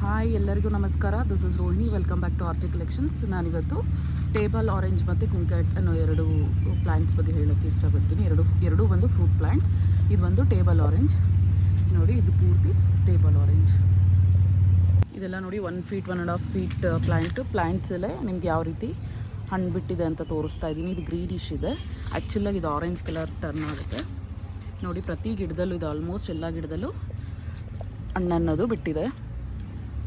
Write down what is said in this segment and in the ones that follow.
Hi ಎಲ್ಲರಿಗೂ ನಮಸ್ಕಾರ. This is Rohini. Welcome back to R J collections. ನಾನಿವತ್ತು ಟೇಬಲ್ ಆರೆಂಜ್ ಮತ್ತು ಕುಂಕೆಟ್ ಅನ್ನೋ ಎರಡು ಪ್ಲ್ಯಾಂಟ್ಸ್ ಬಗ್ಗೆ ಹೇಳೋಕ್ಕೆ ಇಷ್ಟಪಡ್ತೀನಿ. ಎರಡು ಒಂದು ಫ್ರೂಟ್ ಪ್ಲ್ಯಾಂಟ್ಸ್. ಇದು ಒಂದು ಟೇಬಲ್ ಆರೆಂಜ್ ನೋಡಿ, ಇದು ಪೂರ್ತಿ ಟೇಬಲ್ ಆರೆಂಜ್. ಇದೆಲ್ಲ ನೋಡಿ 1 ಫೀಟ್ 1.5 ಫೀಟ್ ಪ್ಲ್ಯಾಂಟ್ಸ್ ಎಲ್ಲ ನಿಮ್ಗೆ ಯಾವ ರೀತಿ ಹಣ್ಣು ಬಿಟ್ಟಿದೆ ಅಂತ ತೋರಿಸ್ತಾ ಇದ್ದೀನಿ. ಇದು ಗ್ರೀನಿಶ್ ಇದೆ. ಆ್ಯಕ್ಚುಲಾಗಿ ಇದು ಆರೆಂಜ್ ಕಲರ್ ಟರ್ನ್ ಆಗುತ್ತೆ ನೋಡಿ. ಪ್ರತಿ ಗಿಡದಲ್ಲೂ ಇದು ಆಲ್ಮೋಸ್ಟ್ ಎಲ್ಲ ಗಿಡದಲ್ಲೂ ಹಣ್ಣು ಅನ್ನೋದು ಬಿಟ್ಟಿದೆ.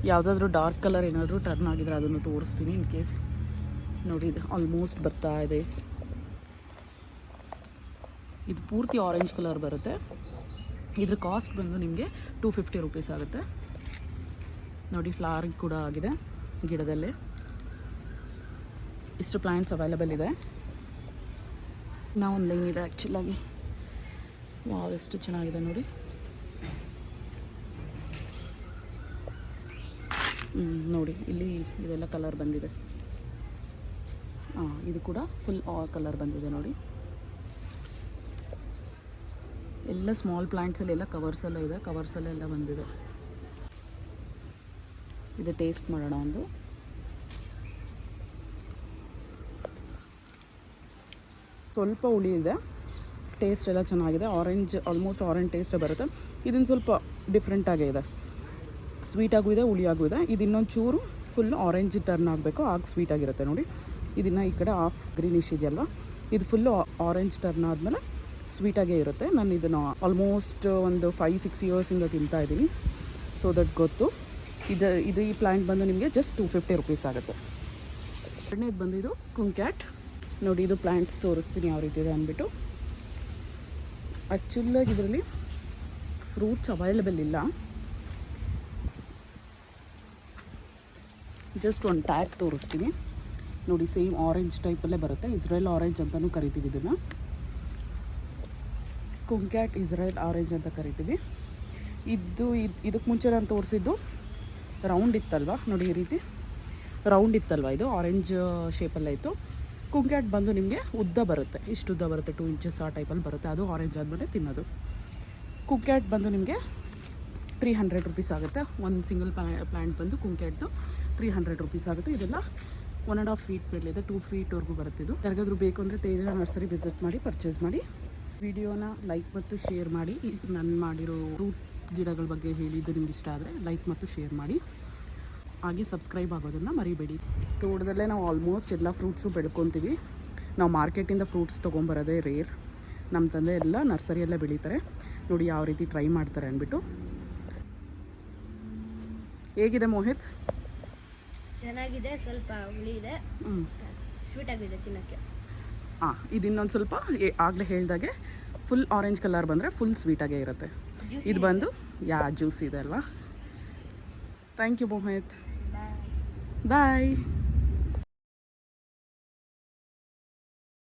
ಯಾವುದಾದ್ರೂ ಡಾರ್ಕ್ ಕಲರ್ ಏನಾದರೂ ಟರ್ನ್ ಆಗಿದ್ರೆ ಅದನ್ನು ತೋರಿಸ್ತೀನಿ ಇನ್ ಕೇಸ್. ನೋಡಿ, ಇದು ಆಲ್ಮೋಸ್ಟ್ ಬರ್ತಾ ಇದೆ. ಇದು ಪೂರ್ತಿ ಆರೆಂಜ್ ಕಲರ್ ಬರುತ್ತೆ. ಇದ್ರ ಕಾಸ್ಟ್ ಬಂದು ನಿಮಗೆ 250 ರೂಪೀಸ್ ಆಗುತ್ತೆ ನೋಡಿ. ಫ್ಲವರಿಂಗ್ ಕೂಡ ಆಗಿದೆ ಗಿಡದಲ್ಲೇ. ಇಷ್ಟು ಪ್ಲ್ಯಾಂಟ್ಸ್ ಅವೈಲೇಬಲ್ ಇದೆ. ಒಂದು ಲೈನ್ ಇದೆ ಆ್ಯಕ್ಚುಲಾಗಿ. ವಾವ್, ಎಷ್ಟು ಚೆನ್ನಾಗಿದೆ ನೋಡಿ. ನೋಡಿ, ಇಲ್ಲಿ ಇದೆಲ್ಲ ಕಲರ್ ಬಂದಿದೆ. ಇದು ಕೂಡ ಫುಲ್ ಕಲರ್ ಬಂದಿದೆ ನೋಡಿ. ಎಲ್ಲ ಸ್ಮಾಲ್ ಪ್ಲ್ಯಾಂಟ್ಸಲ್ಲೆಲ್ಲ ಕವರ್ಸೆಲ್ಲ ಇದೆ. ಕವರ್ಸಲ್ಲೆಲ್ಲ ಬಂದಿದೆ. ಇದು ಟೇಸ್ಟ್ ಮಾಡೋಣ ಒಂದು. ಸ್ವಲ್ಪ ಹುಳಿ ಇದೆ. ಟೇಸ್ಟ್ ಎಲ್ಲ ಚೆನ್ನಾಗಿದೆ. ಆರೆಂಜ್ ಆಲ್ಮೋಸ್ಟ್ ಆರೆಂಜ್ ಟೇಸ್ಟೇ ಬರುತ್ತೆ. ಇದನ್ನು ಸ್ವಲ್ಪ ಡಿಫ್ರೆಂಟಾಗೇ ಇದೆ. ಸ್ವೀಟಾಗೂ ಇದೆ, ಹುಳಿಯಾಗೂ ಇದೆ. ಇದು ಇನ್ನೊಂದು ಚೂರು ಫುಲ್ ಆರೆಂಜ್ ಟರ್ನ್ ಆಗಬೇಕು, ಆಗ ಸ್ವೀಟಾಗಿರುತ್ತೆ ನೋಡಿ. ಇದನ್ನು ಈ ಕಡೆ ಹಾಫ್ ಗ್ರೀನಿಶ್ ಇದೆಯಲ್ವ, ಇದು ಫುಲ್ಲು ಆರೆಂಜ್ ಟರ್ನ್ ಆದಮೇಲೆ ಸ್ವೀಟಾಗೇ ಇರುತ್ತೆ. ನಾನು ಇದನ್ನು ಆಲ್ಮೋಸ್ಟ್ ಒಂದು 5-6 ಇಯರ್ಸಿಂದ ತಿಂತಾಯಿದ್ದೀನಿ. ಸೊ ದಟ್ ಗೊತ್ತು. ಇದು ಈ ಪ್ಲ್ಯಾಂಟ್ ಬಂದು ನಿಮಗೆ ಜಸ್ಟ್ 250 ರೂಪೀಸ್ ಆಗುತ್ತೆ. ಎರಡನೇದು ಬಂದಿದ್ದು ಕುಂಕ್ಯಾಟ್ ನೋಡಿ. ಇದು ಪ್ಲ್ಯಾಂಟ್ಸ್ ತೋರಿಸ್ತೀನಿ ಯಾವ ರೀತಿ ಇದೆ ಅಂದ್ಬಿಟ್ಟು. ಆ್ಯಕ್ಚುಲಾಗಿ ಇದರಲ್ಲಿ ಫ್ರೂಟ್ಸ್ ಅವೈಲೇಬಲ್ ಇಲ್ಲ. ಜಸ್ಟ್ ಒಂದು ಟ್ಯಾಗ್ ತೋರಿಸ್ತೀನಿ ನೋಡಿ. ಸೇಮ್ ಆರೆಂಜ್ ಟೈಪಲ್ಲೇ ಬರುತ್ತೆ. ಇಸ್ರೇಲ್ ಆರೆಂಜ್ ಅಂತಲೂ ಕರಿತೀವಿ ಇದನ್ನು. ಕುಂಕ್ಯಾಟ್ ಇಸ್ರೇಲ್ ಆರೆಂಜ್ ಅಂತ ಕರಿತೀವಿ. ಇದಕ್ಕೆ ಮುಂಚೆ ನಾನು ತೋರಿಸಿದ್ದು ರೌಂಡ್ ಇತ್ತಲ್ವ ನೋಡಿ. ಈ ರೀತಿ ರೌಂಡ್ ಇತ್ತಲ್ವ, ಇದು ಆರೆಂಜ್ ಶೇಪಲ್ಲೇ ಇತ್ತು. ಕುಂಕ್ಯಾಟ್ ಬಂದು ನಿಮಗೆ ಉದ್ದ ಬರುತ್ತೆ, ಇಷ್ಟು ಉದ್ದ ಬರುತ್ತೆ, 2 ಇಂಚಸ್ ಆ ಟೈಪಲ್ಲಿ ಬರುತ್ತೆ. ಅದು ಆರೆಂಜ್ ಆದಮೇಲೆ ತಿನ್ನೋದು. ಕುಂಕ್ಯಾಟ್ ಬಂದು ನಿಮಗೆ 300 ರೂಪೀಸ್ ಆಗುತ್ತೆ. ಒಂದು ಸಿಂಗಲ್ ಪ್ಲ್ಯಾಂಟ್ ಬಂದು ಕುಂಕ್ಯಾಟ್ದು 300 ರೂಪೀಸ್ ಆಗುತ್ತೆ. ಇದೆಲ್ಲ 1.5 ಫೀಟ್ ಮೇಲಿದೆ, 2 ಫೀಟ್ವರೆಗೂ ಬರುತ್ತಿದ್ದು. ಯಾರಿಗಾದ್ರೂ ಬೇಕು ಅಂದರೆ ತೇಜ ನರ್ಸರಿ ವಿಸಿಟ್ ಮಾಡಿ ಪರ್ಚೇಸ್ ಮಾಡಿ. ವಿಡಿಯೋನ ಲೈಕ್ ಮತ್ತು ಶೇರ್ ಮಾಡಿ. ನಾನು ಮಾಡಿರೋ ಫ್ರೂಟ್ ಗಿಡಗಳ ಬಗ್ಗೆ ಹೇಳಿದ್ದು ನಿಮ್ಗೆ ಇಷ್ಟ ಆದರೆ ಲೈಕ್ ಮತ್ತು ಶೇರ್ ಮಾಡಿ. ಹಾಗೆ ಸಬ್ಸ್ಕ್ರೈಬ್ ಆಗೋದನ್ನು ಮರಿಬೇಡಿ. ತೋಟದಲ್ಲೇ ನಾವು ಆಲ್ಮೋಸ್ಟ್ ಎಲ್ಲ ಫ್ರೂಟ್ಸು ಬೆಳ್ಕೊತೀವಿ. ನಾವು ಮಾರ್ಕೆಟಿಂದ ಫ್ರೂಟ್ಸ್ ತೊಗೊಂಬರೋದೇ ರೇರ್. ನಮ್ಮ ತಂದೆ ಎಲ್ಲ ನರ್ಸರಿಯಲ್ಲೇ ಬೆಳೀತಾರೆ ನೋಡಿ, ಯಾವ ರೀತಿ ಟ್ರೈ ಮಾಡ್ತಾರೆ ಅಂದ್ಬಿಟ್ಟು. ಹೇಗಿದೆ ಮೋಹಿತ್? ಚೆನ್ನಾಗಿದೆ. ಸ್ವಲ್ಪ ಹುಳಿ ಇದೆ, ಸ್ವೀಟ್ ಆಗಿದೆ ತಿನ್ನೋಕ್ಕೆ. ಇದು ಇನ್ನೊಂದು ಸ್ವಲ್ಪ ಆಗಲೇ ಹೇಳ್ದಾಗೆ ಫುಲ್ ಆರೆಂಜ್ ಕಲರ್ ಬಂದರೆ ಫುಲ್ ಸ್ವೀಟಾಗೇ ಇರುತ್ತೆ. ಇದು ಬಂದು ಜ್ಯೂಸ್ ಇದೆ ಅಲ್ವಾ. Thank you Mohit. ಬಾಯ್.